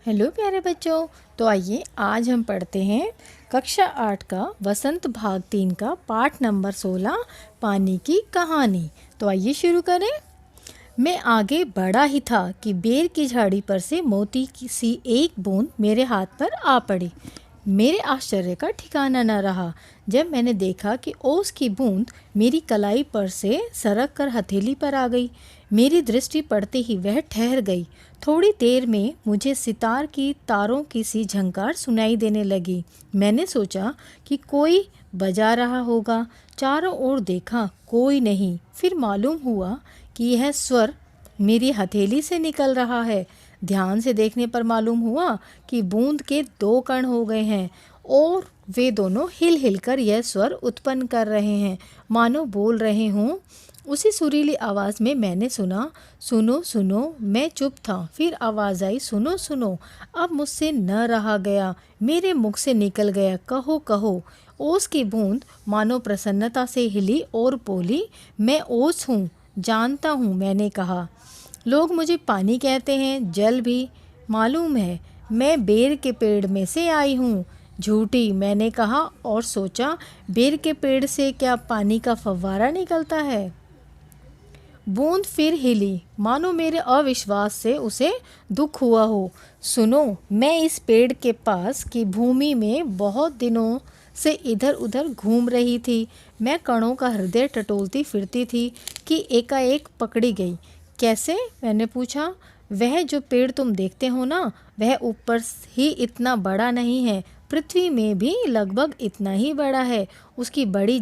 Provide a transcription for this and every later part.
Hello प्यारे बच्चों। तो आइए आज हम पढ़ते हैं कक्षा 8 का वसंत भाग 3 का पाठ नंबर 16 पानी की कहानी। तो आइए शुरू करें। मैं आगे बढ़ा ही था कि बेर की झाड़ी पर से मोती की सी एक बूंद मेरे हाथ पर आ पड़ी। मेरे आश्चर्य का ठिकाना न रहा जब मैंने देखा कि ओस की बूंद मेरी कलाई पर से सरक कर हथेली पर आ गई। मेरी दृष्टि पड़ते ही वह ठहर गई। थोड़ी देर में मुझे सितार की तारों की सी झंकार सुनाई देने लगी। मैंने सोचा कि कोई बजा रहा होगा। चारों ओर देखा, कोई नहीं। फिर मालूम हुआ कि यह स्वर मेरी हथेली से निकल रहा है। ध्यान से देखने पर मालूम हुआ कि बूंद के दो कण हो गए हैं और वे दोनों हिल हिल कर यह स्वर उत्पन्न कर रहे हैं, मानो बोल रहे हों। उसी सुरीली आवाज़ में मैंने सुना, सुनो सुनो। मैं चुप था। फिर आवाज़ आई, सुनो सुनो। अब मुझसे न रहा गया, मेरे मुख से निकल गया, कहो कहो। ओस की बूंद मानो प्रसन्नता से हिली और बोली, मैं ओस हूँ, जानता हूँ। मैंने कहा, लोग मुझे पानी कहते हैं, जल भी। मालूम है मैं बेर के पेड़ में से आई हूँ। झूठी, मैंने कहा और सोचा, बेर के पेड़ से क्या पानी का फव्वारा निकलता है। बूंद फिर हिली, मानो मेरे अविश्वास से उसे दुख हुआ हो। सुनो, मैं इस पेड़ के पास की भूमि में बहुत दिनों से इधर उधर घूम रही थी। मैं कणों का हृदय टटोलती फिरती थी कि एकाएक पकड़ी गई। कैसे? मैंने पूछा। वह जो पेड़ तुम देखते हो ना, वह ऊपर ही इतना बड़ा नहीं है, पृथ्वी में भी लगभग इतना ही बड़ा है। उसकी बड़ी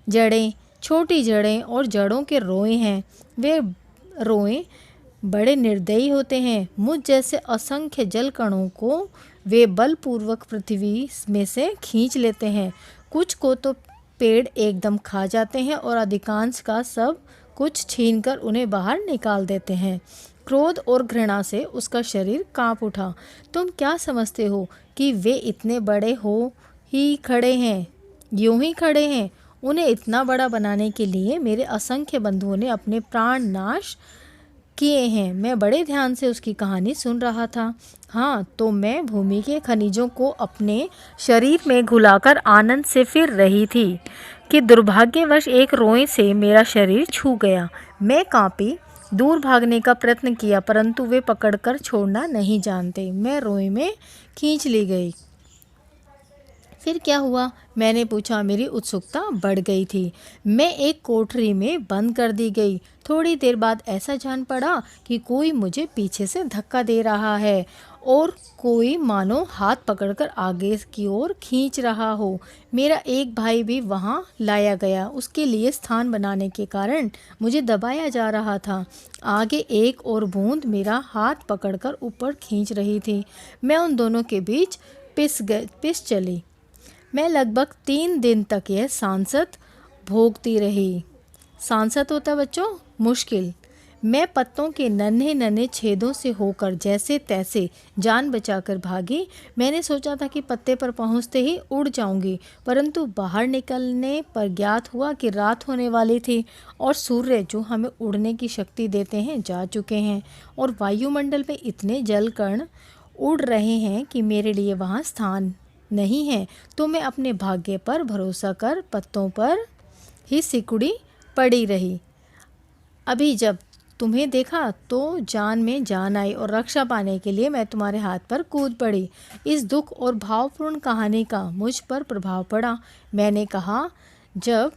जड़ें, छोटी जड़ें और जड़ों के रोए हैं। वे रोए बड़े निर्दयी होते हैं। मुझ जैसे असंख्य जल कणों को वे बलपूर्वक पृथ्वी में से खींच लेते हैं। कुछ को तो पेड़ एकदम खा जाते हैं और अधिकांश का सब कुछ छीनकर उन्हें बाहर निकाल देते हैं। क्रोध और घृणा से उसका शरीर कांप उठा। तुम क्या समझते हो कि वे इतने बड़े ही खड़े हैं, यूं ही खड़े हैं? उन्हें इतना बड़ा बनाने के लिए मेरे असंख्य बंधुओं ने अपने प्राण नाश किए हैं। मैं बड़े ध्यान से उसकी कहानी सुन रहा था। हाँ, तो मैं भूमि के खनिजों को अपने शरीर में घुलाकर आनंद से फिर रही थी कि दुर्भाग्यवश एक रोए से मेरा शरीर छू गया। मैं कांपी, दूर भागने का प्रयत्न किया, परंतु वे पकड़कर छोड़ना नहीं जानते। मैं रोए में खींच ली गई। फिर क्या हुआ? मैंने पूछा। मेरी उत्सुकता बढ़ गई थी। मैं एक कोठरी में बंद कर दी गई। थोड़ी देर बाद ऐसा जान पड़ा कि कोई मुझे पीछे से धक्का दे रहा है और कोई मानो हाथ पकड़कर आगे की ओर खींच रहा हो। मेरा एक भाई भी वहाँ लाया गया। उसके लिए स्थान बनाने के कारण मुझे दबाया जा रहा था। आगे एक और बूंद मेरा हाथ पकड़कर ऊपर खींच रही थी। मैं उन दोनों के बीच पिस चली। मैं लगभग 3 दिन तक यह सांसत भोगती रही। सांसत होता बच्चों मुश्किल। मैं पत्तों के नन्हे नन्हे छेदों से होकर जैसे तैसे जान बचाकर भागी। मैंने सोचा था कि पत्ते पर पहुंचते ही उड़ जाऊंगी, परंतु बाहर निकलने पर ज्ञात हुआ कि रात होने वाली थी और सूर्य जो हमें उड़ने की शक्ति देते हैं जा चुके हैं और वायुमंडल में इतने जल कण उड़ रहे हैं कि मेरे लिए वहाँ स्थान नहीं है। तो मैं अपने भाग्य पर भरोसा कर पत्तों पर ही सिकुड़ी पड़ी रही। अभी जब तुम्हें देखा तो जान में जान आई और रक्षा पाने के लिए मैं तुम्हारे हाथ पर कूद पड़ी। इस दुख और भावपूर्ण कहानी का मुझ पर प्रभाव पड़ा। मैंने कहा, जब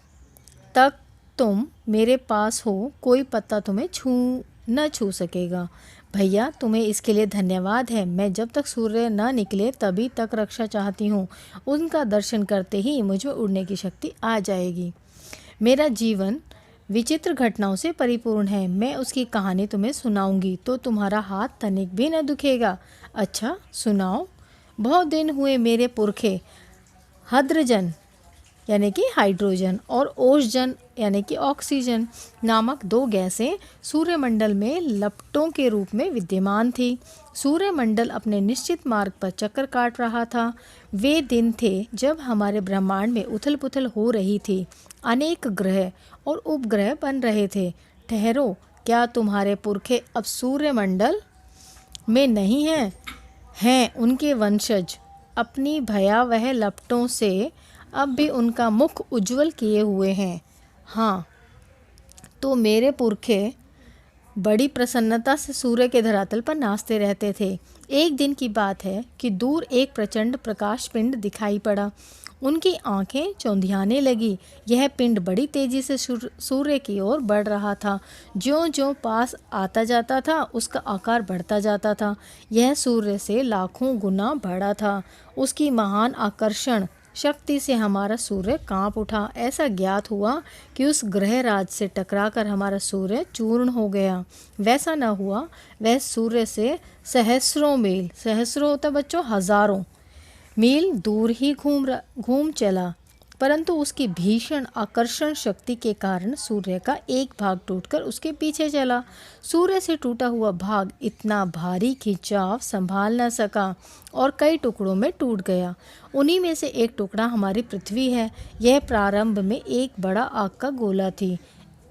तक तुम मेरे पास हो कोई पत्ता तुम्हें न छू सकेगा। भैया, तुम्हें इसके लिए धन्यवाद है। मैं जब तक सूर्य न निकले तभी तक रक्षा चाहती हूँ। उनका दर्शन करते ही मुझ में उड़ने की शक्ति आ जाएगी। मेरा जीवन विचित्र घटनाओं से परिपूर्ण है। मैं उसकी कहानी तुम्हें सुनाऊंगी तो तुम्हारा हाथ तनिक भी न दुखेगा। अच्छा, सुनाओ। बहुत दिन हुए मेरे पुरखे हद्रजन यानी कि हाइड्रोजन और ओसजन यानी कि ऑक्सीजन नामक 2 गैसें सूर्यमंडल में लपटों के रूप में विद्यमान थी। सूर्यमंडल अपने निश्चित मार्ग पर चक्कर काट रहा था। वे दिन थे जब हमारे ब्रह्मांड में उथल पुथल हो रही थी। अनेक ग्रह और उपग्रह बन रहे थे। ठहरो, क्या तुम्हारे पुरखे अब सूर्यमंडल में नहीं हैं? हैं उनके वंशज अपनी भयावह लपटों से अब भी उनका मुख उज्जवल किए हुए हैं। हाँ, तो मेरे पुरखे बड़ी प्रसन्नता से सूर्य के धरातल पर नाचते रहते थे। एक दिन की बात है कि दूर एक प्रचंड प्रकाश पिंड दिखाई पड़ा। उनकी आंखें चौंधियाने लगी। यह पिंड बड़ी तेजी से सूर्य की ओर बढ़ रहा था। ज्यों-ज्यों पास आता जाता था उसका आकार बढ़ता जाता था। यह सूर्य से लाखों गुना बड़ा था। उसकी महान आकर्षण शक्ति से हमारा सूर्य कांप उठा। ऐसा ज्ञात हुआ कि उस ग्रहराज से टकराकर हमारा सूर्य चूर्ण हो गया। वैसा न हुआ, वह सूर्य से सहस्रों मील, सहस्रों होता बच्चों हजारों मील दूर ही घूम चला, परंतु उसकी भीषण आकर्षण शक्ति के कारण सूर्य का एक भाग टूटकर उसके पीछे चला। सूर्य से टूटा हुआ भाग इतना भारी खिंचाव संभाल न सका और कई टुकड़ों में टूट गया। उन्हीं में से एक टुकड़ा हमारी पृथ्वी है। यह प्रारंभ में एक बड़ा आग का गोला थी।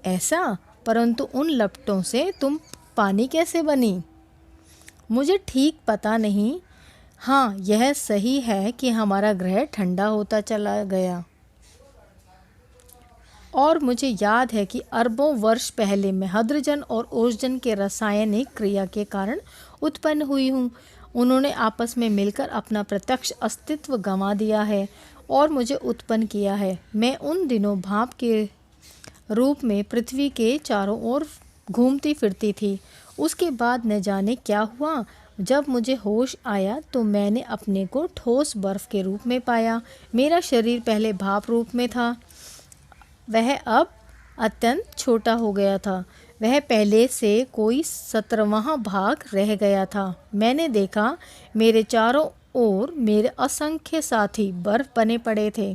ऐसा, परंतु उन लपटों से तुम पानी कैसे बनी? मुझे ठीक पता नहीं। हाँ, यह सही है कि हमारा ग्रह ठंडा होता चला गया और मुझे याद है कि अरबों वर्ष पहले मैं हाइड्रोजन और ओजोन के रासायनिक क्रिया के कारण उत्पन्न हुई हूँ। उन्होंने आपस में मिलकर अपना प्रत्यक्ष अस्तित्व गंवा दिया है और मुझे उत्पन्न किया है। मैं उन दिनों भाप के रूप में पृथ्वी के चारों ओर घूमती फिरती थी। उसके बाद न जाने क्या हुआ, जब मुझे होश आया तो मैंने अपने को ठोस बर्फ के रूप में पाया। मेरा शरीर पहले भाप रूप में था, वह अब अत्यंत छोटा हो गया था। वह पहले से कोई 17वां भाग रह गया था। मैंने देखा मेरे चारों ओर मेरे असंख्य साथी बर्फ बने पड़े थे।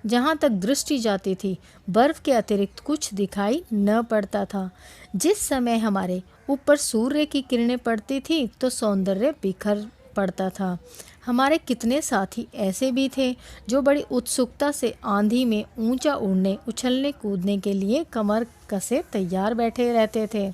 जहाँ तक दृष्टि जाती थी बर्फ के अतिरिक्त कुछ दिखाई न पड़ता था। जिस समय हमारे ऊपर सूर्य की किरणें पड़ती थी तो सौंदर्य बिखर पड़ता था। हमारे कितने साथी ऐसे भी थे जो बड़ी उत्सुकता से आंधी में ऊंचा उड़ने, उछलने कूदने के लिए कमर कसे तैयार बैठे रहते थे।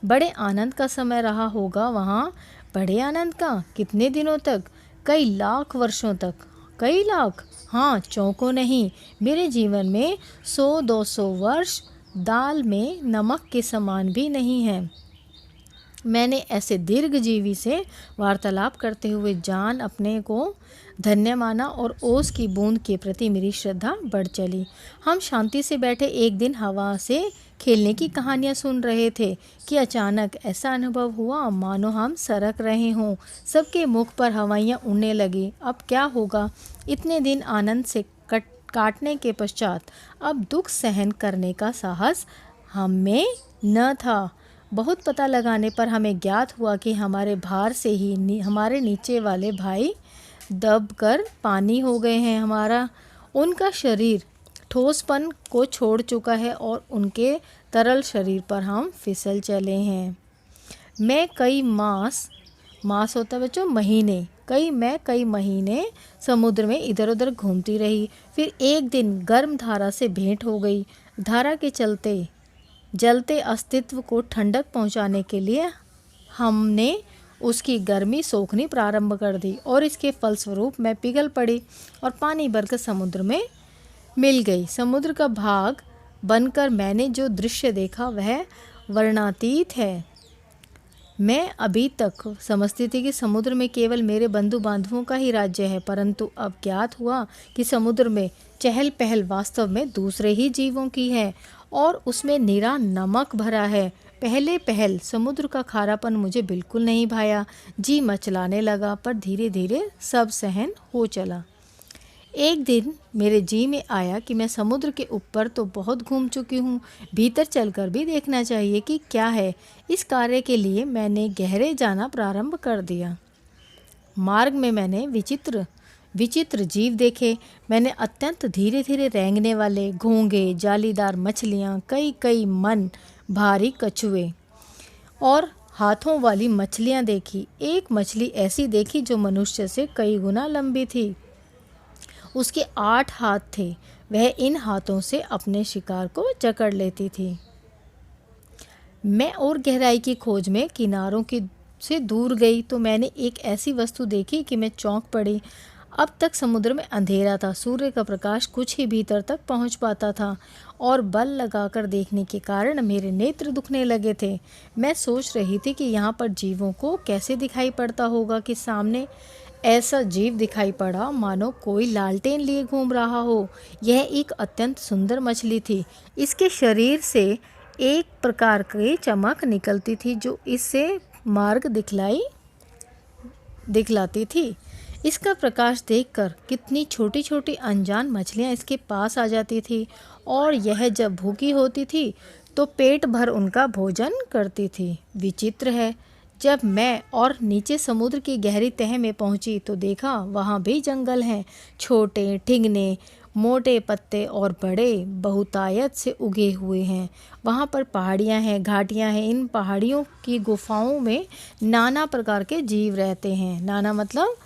बड़े आनंद का समय रहा होगा वहाँ। बड़े आनंद का? कितने दिनों तक? कई लाख वर्षों तक। कई लाख? हाँ, चौंको नहीं। मेरे जीवन में 100-200 वर्ष दाल में नमक के समान भी नहीं है। मैंने ऐसे दीर्घजीवी से वार्तालाप करते हुए जान अपने को धन्य माना और ओस की बूंद के प्रति मेरी श्रद्धा बढ़ चली। हम शांति से बैठे एक दिन हवा से खेलने की कहानियाँ सुन रहे थे कि अचानक ऐसा अनुभव हुआ मानो हम सरक रहे हों। सबके मुख पर हवाइयाँ उड़ने लगी। अब क्या होगा? इतने दिन आनंद से काटने के पश्चात अब दुख सहन करने का साहस हम में न था। बहुत पता लगाने पर हमें ज्ञात हुआ कि हमारे भार से ही हमारे नीचे वाले भाई दब कर पानी हो गए हैं। उनका शरीर ठोसपन को छोड़ चुका है और उनके तरल शरीर पर हम फिसल चले हैं। मैं कई मास होता है बच्चों, महीने, कई महीने समुद्र में इधर उधर घूमती रही। फिर एक दिन गर्म धारा से भेंट हो गई। धारा के चलते जलते अस्तित्व को ठंडक पहुंचाने के लिए हमने उसकी गर्मी सोखनी प्रारंभ कर दी और इसके फलस्वरूप मैं पिघल पड़ी और पानी भरकर समुद्र में मिल गई। समुद्र का भाग बनकर मैंने जो दृश्य देखा वह वर्णनातीत है। मैं अभी तक समझती थी कि समुद्र में केवल मेरे बंधु बांधवों का ही राज्य है, परंतु अब ज्ञात हुआ कि समुद्र में चहल पहल वास्तव में दूसरे ही जीवों की है और उसमें निरा नमक भरा है। पहल समुद्र का खारापन मुझे बिल्कुल नहीं भाया। जी मचलाने लगा, पर धीरे धीरे सब सहन हो चला। एक दिन मेरे जी में आया कि मैं समुद्र के ऊपर तो बहुत घूम चुकी हूँ, भीतर चलकर भी देखना चाहिए कि क्या है। इस कार्य के लिए मैंने गहरे जाना प्रारंभ कर दिया। मार्ग में मैंने विचित्र जीव देखे। मैंने अत्यंत धीरे धीरे रेंगने वाले घोंघे, जालीदार मछलियाँ, कई मन भारी कछुए और हाथों वाली मछलियाँ देखी। एक मछली ऐसी देखी जो मनुष्य से कई गुना लंबी थी। उसके 8 हाथ थे। वह इन हाथों से अपने शिकार को जकड़ लेती थी। मैं और गहराई की खोज में किनारों की से दूर गई तो मैंने एक ऐसी वस्तु देखी कि मैं चौंक पड़ी। अब तक समुद्र में अंधेरा था, सूर्य का प्रकाश कुछ ही भीतर तक पहुंच पाता था और बल लगाकर देखने के कारण मेरे नेत्र दुखने लगे थे। मैं सोच रही थी कि यहाँ पर जीवों को कैसे दिखाई पड़ता होगा कि सामने ऐसा जीव दिखाई पड़ा मानो कोई लालटेन लिए घूम रहा हो। यह एक अत्यंत सुंदर मछली थी। इसके शरीर से एक प्रकार की चमक निकलती थी जो इससे मार्ग दिखलाती थी। इसका प्रकाश देखकर कितनी छोटी छोटी अनजान मछलियाँ इसके पास आ जाती थी और यह जब भूखी होती थी तो पेट भर उनका भोजन करती थी। विचित्र है, जब मैं और नीचे समुद्र की गहरी तह में पहुंची तो देखा वहाँ भी जंगल हैं, छोटे ठिंगने, मोटे पत्ते और बड़े बहुतायत से उगे हुए हैं। वहाँ पर पहाड़ियाँ हैं, घाटियाँ हैं। इन पहाड़ियों की गुफाओं में नाना प्रकार के जीव रहते हैं। नाना मतलब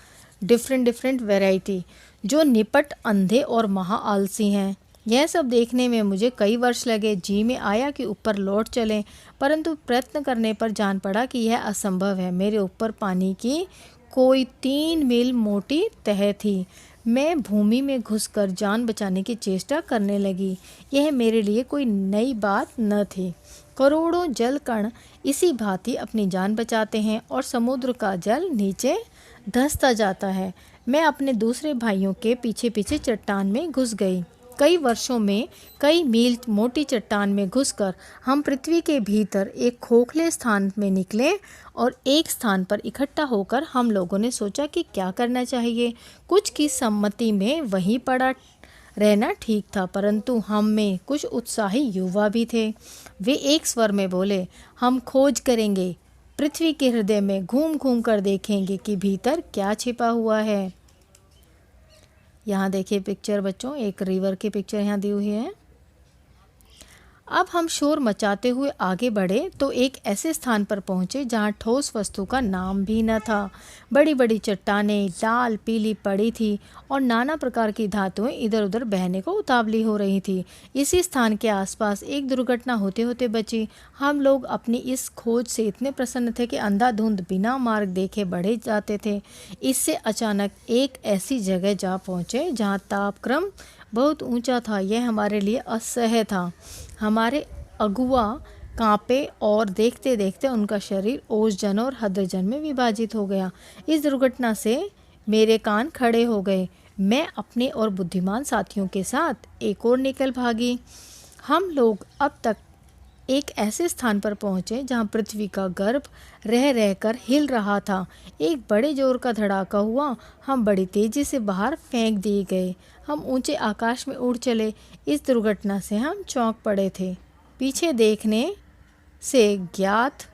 डिफरेंट वैरायटी, जो निपट, अंधे और महा आलसी हैं। यह सब देखने में मुझे कई वर्ष लगे। जी में आया कि ऊपर लौट चलें, परंतु प्रयत्न करने पर जान पड़ा कि यह असंभव है। मेरे ऊपर पानी की कोई 3 मील मोटी तह थी। मैं भूमि में घुसकर जान बचाने की चेष्टा करने लगी। यह मेरे लिए कोई नई बात न थी। करोड़ों जल कण इसी भांति अपनी जान बचाते हैं और समुद्र का जल नीचे धंसता जाता है। मैं अपने दूसरे भाइयों के पीछे पीछे चट्टान में घुस गई। कई वर्षों में कई मील मोटी चट्टान में घुसकर हम पृथ्वी के भीतर एक खोखले स्थान में निकले और एक स्थान पर इकट्ठा होकर हम लोगों ने सोचा कि क्या करना चाहिए। कुछ की सम्मति में वहीं पड़ा रहना ठीक था, परंतु हम में कुछ उत्साही युवा भी थे। वे एक स्वर में बोले, हम खोज करेंगे, पृथ्वी के हृदय में घूम घूम कर देखेंगे कि भीतर क्या छिपा हुआ है। यहाँ देखिए पिक्चर बच्चों, एक रिवर की पिक्चर यहाँ दी हुई है। अब हम शोर मचाते हुए आगे बढ़े तो एक ऐसे स्थान पर पहुँचे जहाँ ठोस वस्तु का नाम भी न था। बड़ी बड़ी चट्टानें लाल पीली पड़ी थी और नाना प्रकार की धातुएं इधर उधर बहने को उतावली हो रही थी। इसी स्थान के आसपास एक दुर्घटना होते होते बची। हम लोग अपनी इस खोज से इतने प्रसन्न थे कि अंधाधुंध बिना मार्ग देखे बढ़े जाते थे। इससे अचानक एक ऐसी जगह जा पहुँचे जहाँ तापक्रम बहुत ऊंचा था। यह हमारे लिए असह्य था। हमारे अगुआ कांपे और देखते देखते उनका शरीर ओसजन और हद्रजन में विभाजित हो गया। इस दुर्घटना से मेरे कान खड़े हो गए। मैं अपने और बुद्धिमान साथियों के साथ एक और निकल भागी। हम लोग अब तक एक ऐसे स्थान पर पहुँचे जहाँ पृथ्वी का गर्भ रह रहकर हिल रहा था। एक बड़े जोर का धड़ाका हुआ। हम बड़ी तेजी से बाहर फेंक दिए गए। हम ऊंचे आकाश में उड़ चले। इस दुर्घटना से हम चौंक पड़े थे। पीछे देखने से ज्ञात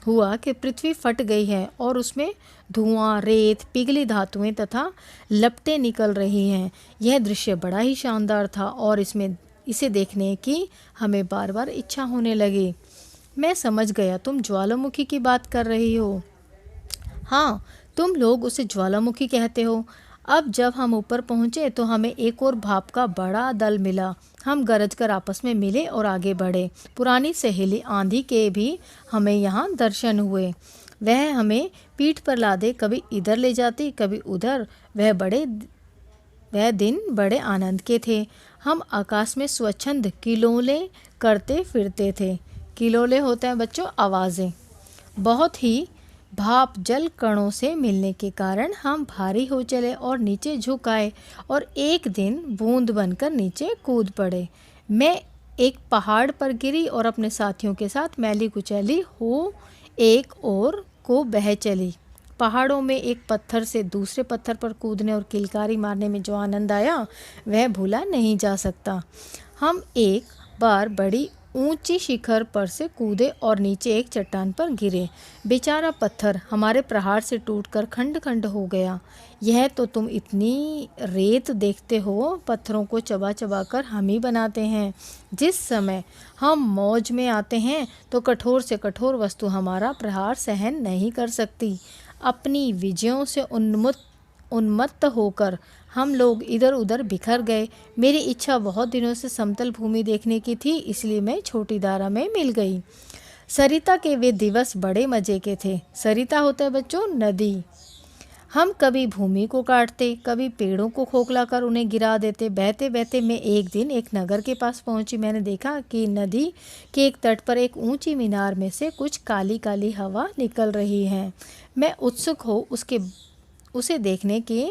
हुआ कि पृथ्वी फट गई है और उसमें धुआं, रेत, पिघली धातुएं तथा लपटें निकल रही हैं। यह दृश्य बड़ा ही शानदार था और इसे देखने की हमें बार बार इच्छा होने लगी। मैं समझ गया तुम ज्वालामुखी की बात कर रही हो। हाँ, तुम लोग उसे ज्वालामुखी कहते हो। अब जब हम ऊपर पहुँचे तो हमें एक और भाप का बड़ा दल मिला। हम गरज कर आपस में मिले और आगे बढ़े। पुरानी सहेली आंधी के भी हमें यहाँ दर्शन हुए। वह हमें पीठ पर लादे कभी इधर ले जाती कभी उधर। वह दिन बड़े आनंद के थे। हम आकाश में स्वच्छंद किलोले करते फिरते थे। किलोले होते हैं बच्चों आवाज़ें। बहुत ही भाप जल कणों से मिलने के कारण हम भारी हो चले और नीचे झुक आए और एक दिन बूंद बनकर नीचे कूद पड़े। मैं एक पहाड़ पर गिरी और अपने साथियों के साथ मैली कुचैली हो एक ओर को बह चली। पहाड़ों में एक पत्थर से दूसरे पत्थर पर कूदने और किलकारी मारने में जो आनंद आया वह भूला नहीं जा सकता। हम एक बार बड़ी ऊंची शिखर पर से कूदे और नीचे एक चट्टान पर गिरे। बेचारा पत्थर हमारे प्रहार से टूटकर खंड खंड हो गया। यह तो तुम इतनी रेत देखते हो, पत्थरों को चबा चबा कर हम ही बनाते हैं। जिस समय हम मौज में आते हैं तो कठोर से कठोर वस्तु हमारा प्रहार सहन नहीं कर सकती। अपनी विजयों से उन्मत्त होकर हम लोग इधर उधर बिखर गए। मेरी इच्छा बहुत दिनों से समतल भूमि देखने की थी, इसलिए मैं छोटी धारा में मिल गई। सरिता के वे दिवस बड़े मज़े के थे। सरिता होता है बच्चों नदी। हम कभी भूमि को काटते, कभी पेड़ों को खोखला कर उन्हें गिरा देते। बहते बहते मैं एक दिन एक नगर के पास पहुंची। मैंने देखा कि नदी के एक तट पर एक ऊंची मीनार में से कुछ काली काली हवा निकल रही है। मैं उत्सुक हो उसे देखने के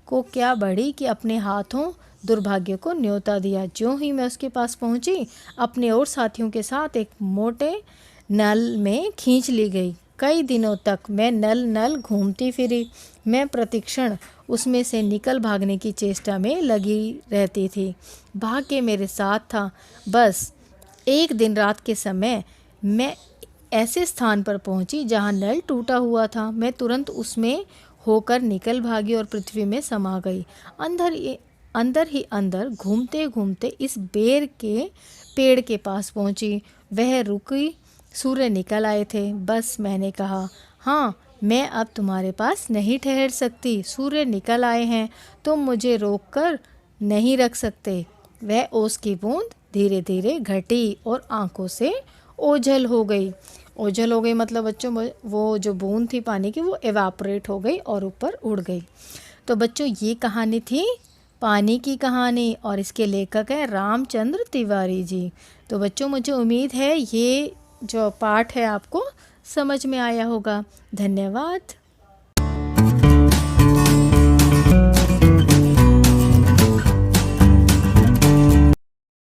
को क्या बढ़ी कि अपने हाथों दुर्भाग्य को न्योता दिया। ज्यों ही मैं उसके पास पहुंची, अपने और साथियों के साथ एक मोटे नल में खींच ली गई। कई दिनों तक मैं नल नल घूमती फिरी। मैं प्रतिक्षण उसमें से निकल भागने की चेष्टा में लगी रहती थी। भाग्य मेरे साथ था। बस एक दिन रात के समय मैं ऐसे स्थान पर पहुंची जहां नल टूटा हुआ था। मैं तुरंत उसमें होकर निकल भागी और पृथ्वी में समा गई। अंदर ही अंदर घूमते घूमते इस बेर के पेड़ के पास पहुंची। वह रुकी। सूर्य निकल आए थे। बस मैंने कहा, हाँ, मैं अब तुम्हारे पास नहीं ठहर सकती। सूर्य निकल आए हैं, तुम मुझे रोक कर नहीं रख सकते। वह ओस की बूंद धीरे धीरे घटी और आंखों से ओझल हो गई। ओझल हो गई मतलब बच्चों वो जो बूंद थी पानी की वो एवापोरेट हो गई और ऊपर उड़ गई। तो बच्चों ये कहानी थी पानी की कहानी और इसके लेखक हैं रामचंद्र तिवारी जी। तो बच्चों मुझे उम्मीद है ये जो पाठ है आपको समझ में आया होगा। धन्यवाद।